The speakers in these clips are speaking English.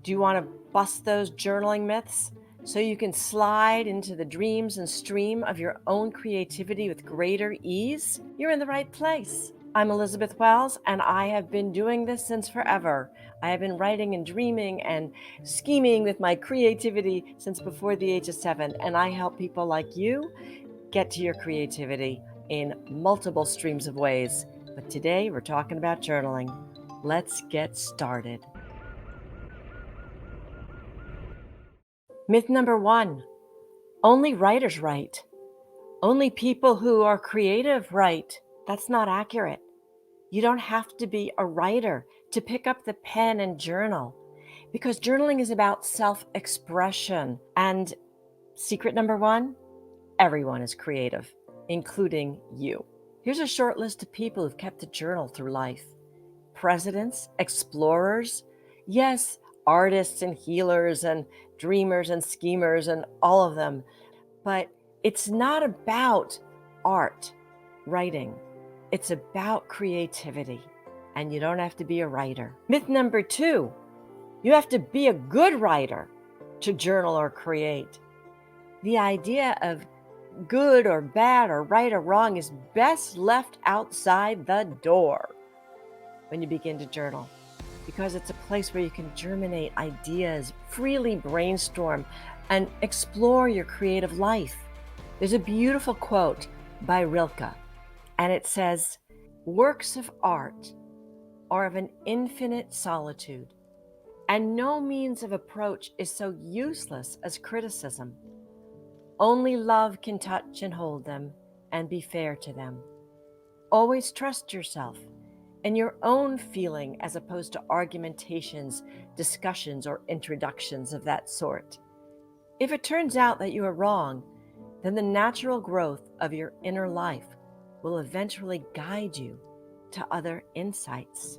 Do you want to bust those journaling myths so you can slide into the dreams and stream of your own creativity with greater ease? You're in the right place. I'm Elizabeth Wells, and I have been doing this since forever. I have been writing and dreaming and scheming with my creativity since before the age of 7, and I help people like you get to your creativity in multiple streams of ways. But today we're talking about journaling. Let's get started. Myth number 1, only writers write. Only people who are creative write. That's not accurate. You don't have to be a writer to pick up the pen and journal, because journaling is about self-expression. And secret number 1, everyone is creative, including you. Here's a short list of people who've kept a journal through life. Presidents, explorers, yes, artists and healers and dreamers and schemers and all of them. But it's not about art, writing. It's about creativity, and you don't have to be a writer. Myth number 2, you have to be a good writer to journal or create. The idea of good or bad or right or wrong is best left outside the door when you begin to journal, because it's a place where you can germinate ideas, freely brainstorm, and explore your creative life. There's a beautiful quote by Rilke, and it says, "Works of art are of an infinite solitude, and no means of approach is so useless as criticism. Only love can touch and hold them and be fair to them. Always trust yourself and your own feeling as opposed to argumentations, discussions, or introductions of that sort. If it turns out that you are wrong, then the natural growth of your inner life will eventually guide you to other insights."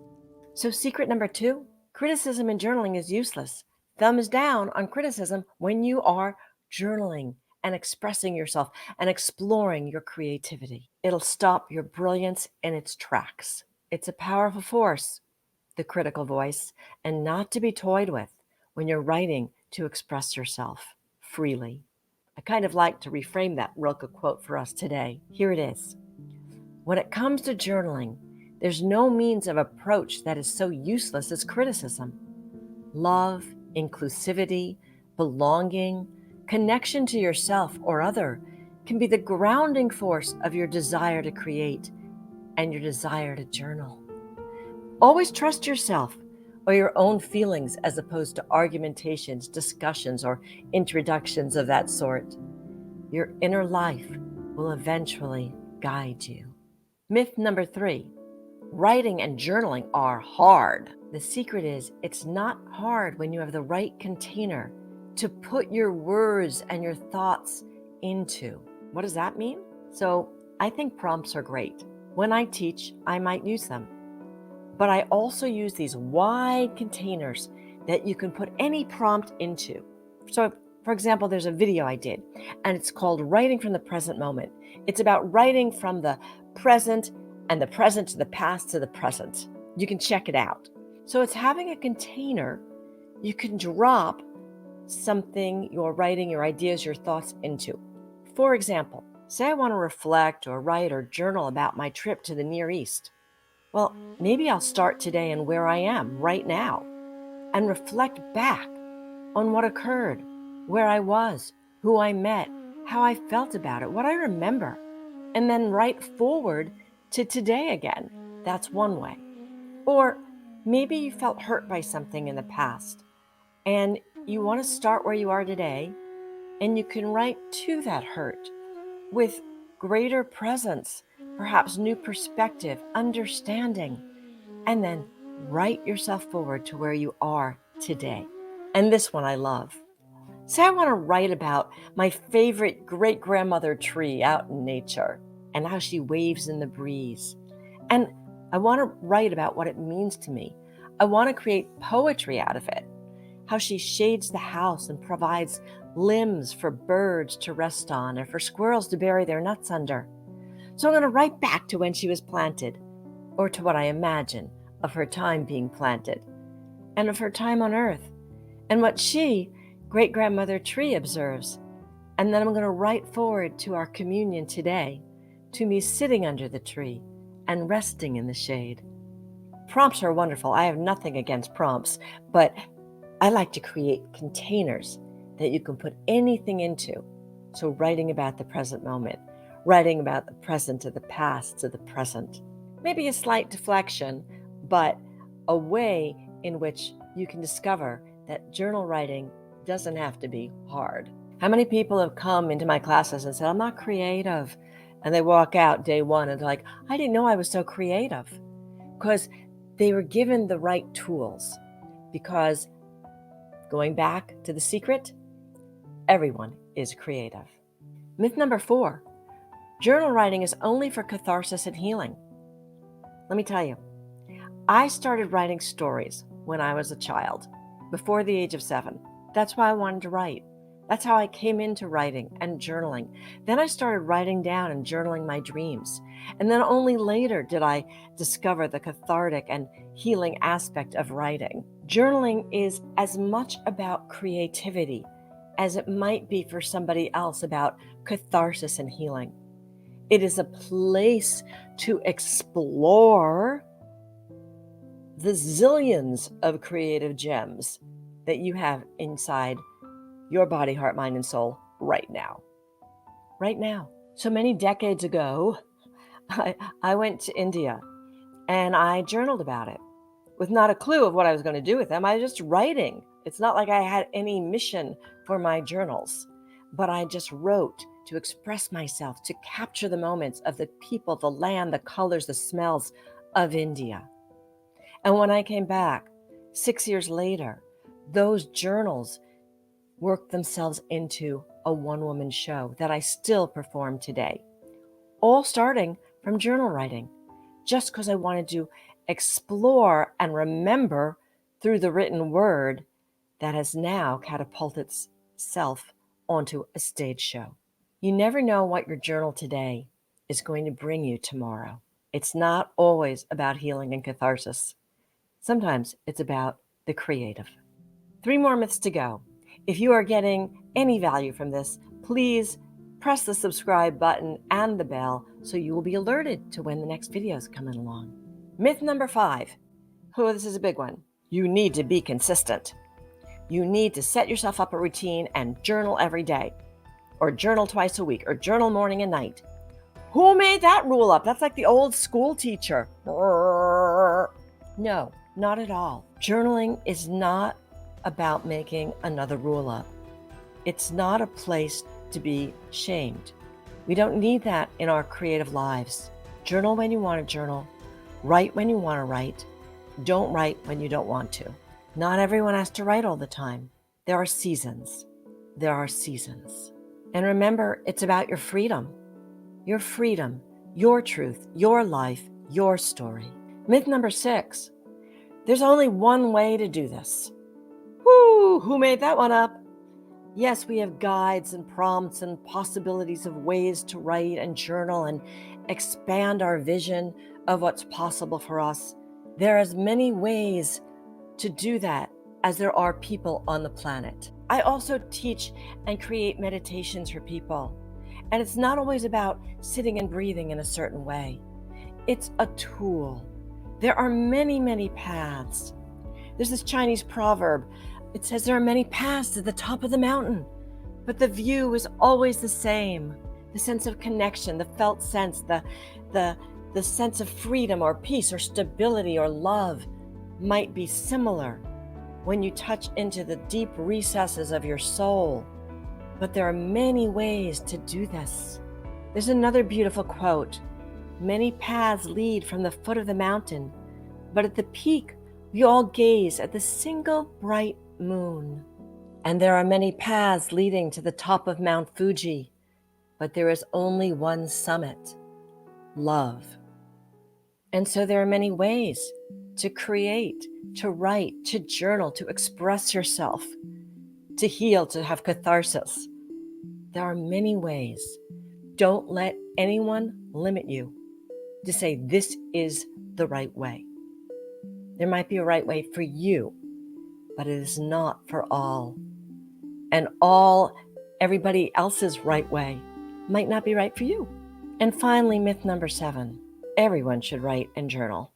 So secret number 2, criticism in journaling is useless. Thumbs down on criticism when you are journaling and expressing yourself and exploring your creativity. It'll stop your brilliance in its tracks. It's a powerful force, the critical voice, and not to be toyed with when you're writing to express yourself freely. I kind of like to reframe that Rilke quote for us today. Here it is. When it comes to journaling, there's no means of approach that is so useless as criticism. Love, inclusivity, belonging, connection to yourself or other can be the grounding force of your desire to create and your desire to journal. Always trust yourself or your own feelings as opposed to argumentations, discussions, or introductions of that sort. Your inner life will eventually guide you. Myth number 3, writing and journaling are hard. The secret is it's not hard when you have the right container to put your words and your thoughts into. What does that mean? So I think prompts are great. When I teach, I might use them. But I also use these wide containers that you can put any prompt into. So for example, there's a video I did, and it's called Writing from the Present Moment. It's about writing from the present and the present to the past to the present. You can check it out. So it's having a container you can drop something you're writing, your ideas, your thoughts into. For example, say I want to reflect or write or journal about my trip to the Near East. Well, maybe I'll start today and where I am right now and reflect back on what occurred, where I was, who I met, how I felt about it, what I remember, and then write forward to today again. That's one way. Or maybe you felt hurt by something in the past and you want to start where you are today, and you can write to that hurt with greater presence, perhaps new perspective, understanding, and then write yourself forward to where you are today. And this one I love. Say I want to write about my favorite great-grandmother tree out in nature and how she waves in the breeze. And I want to write about what it means to me. I want to create poetry out of it, how she shades the house and provides limbs for birds to rest on and for squirrels to bury their nuts under. So I'm going to write back to when she was planted, or to what I imagine of her time being planted, and of her time on earth, and what she, great-grandmother tree, observes. And then I'm going to write forward to our communion today, to me sitting under the tree and resting in the shade. Prompts are wonderful. I have nothing against prompts, but I like to create containers that you can put anything into. So writing about the present moment, writing about the present to the past to the present. Maybe a slight deflection, but a way in which you can discover that journal writing doesn't have to be hard. How many people have come into my classes and said, I'm not creative? And they walk out day one and they're like, I didn't know I was so creative. Because they were given the right tools. Because going back to the secret, everyone is creative. Myth number 4, journal writing is only for catharsis and healing. Let me tell you, I started writing stories when I was a child, before the age of 7. That's why I wanted to write. That's how I came into writing and journaling. Then I started writing down and journaling my dreams. And then only later did I discover the cathartic and healing aspect of writing. Journaling is as much about creativity as it might be for somebody else about catharsis and healing. It is a place to explore the zillions of creative gems that you have inside your body, heart, mind, and soul right now. Right now. So many decades ago, I went to India and I journaled about it with not a clue of what I was going to do with them. I was just writing. It's not like I had any mission for my journals, but I just wrote to express myself, to capture the moments of the people, the land, the colors, the smells of India. And when I came back 6 years later, those journals worked themselves into a one-woman show that I still perform today, all starting from journal writing, just because I wanted to explore and remember through the written word that has now catapulted itself onto a stage show. You never know what your journal today is going to bring you tomorrow. It's not always about healing and catharsis. Sometimes it's about the creative. 3 more myths to go. If you are getting any value from this, please press the subscribe button and the bell so you will be alerted to when the next video is coming along. Myth number 5. Oh, this is a big one. You need to be consistent. You need to set yourself up a routine and journal every day, or journal twice a week, or journal morning and night. Who made that rule up? That's like the old school teacher. No, not at all. Journaling is not about making another rule up. It's not a place to be shamed. We don't need that in our creative lives. Journal when you want to journal. Write when you want to write. Don't write when you don't want to. Not everyone has to write all the time. There are seasons. There are seasons. And remember, it's about your freedom. Your freedom, your truth, your life, your story. Myth number 6. There's only one way to do this. Woo! Who made that one up? Yes, we have guides and prompts and possibilities of ways to write and journal and expand our vision of what's possible for us. There are as many ways to do that as there are people on the planet. I also teach and create meditations for people. And it's not always about sitting and breathing in a certain way. It's a tool. There are many, many paths. There's this Chinese proverb. It says there are many paths to the top of the mountain, but the view is always the same. The sense of connection, the felt sense, the sense of freedom or peace or stability or love might be similar when you touch into the deep recesses of your soul. But there are many ways to do this. There's another beautiful quote. Many paths lead from the foot of the mountain, but at the peak, we all gaze at the single bright moon. And there are many paths leading to the top of Mount Fuji, but there is only one summit, love. And so there are many ways to create, to write, to journal, to express yourself, to heal, to have catharsis. There are many ways. Don't let anyone limit you to say this is the right way. There might be a right way for you, but it is not for all. And everybody else's right way might not be right for you. And finally, myth number 7, everyone should write and journal.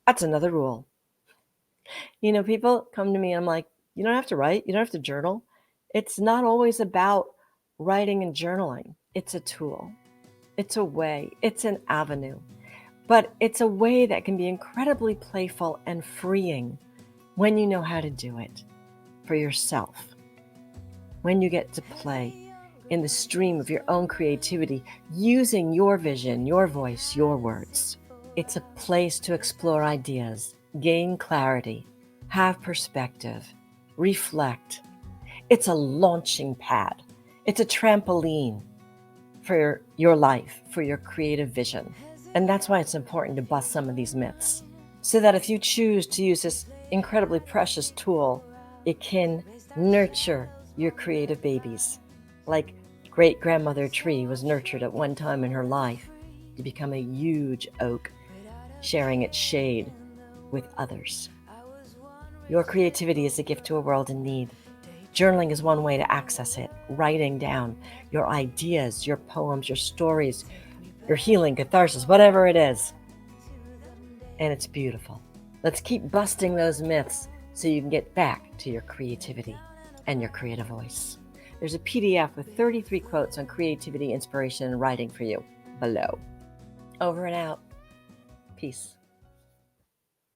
That's another rule. People come to me and I'm like, you don't have to write, you don't have to journal. It's not always about writing and journaling. It's a tool. It's a way. It's an avenue. But it's a way that can be incredibly playful and freeing when you know how to do it for yourself. When you get to play in the stream of your own creativity, using your vision, your voice, your words. It's a place to explore ideas, gain clarity, have perspective, reflect. It's a launching pad. It's a trampoline for your life, for your creative vision. And that's why it's important to bust some of these myths, so that if you choose to use this incredibly precious tool, it can nurture your creative babies, like great-grandmother tree was nurtured at one time in her life to become a huge oak, sharing its shade with others. Your creativity is a gift to a world in need. Journaling is one way to access it, writing down your ideas, your poems, your stories, your healing, catharsis, whatever it is. And it's beautiful. Let's keep busting those myths so you can get back to your creativity and your creative voice. There's a PDF with 33 quotes on creativity, inspiration, and writing for you below. Over and out. Peace.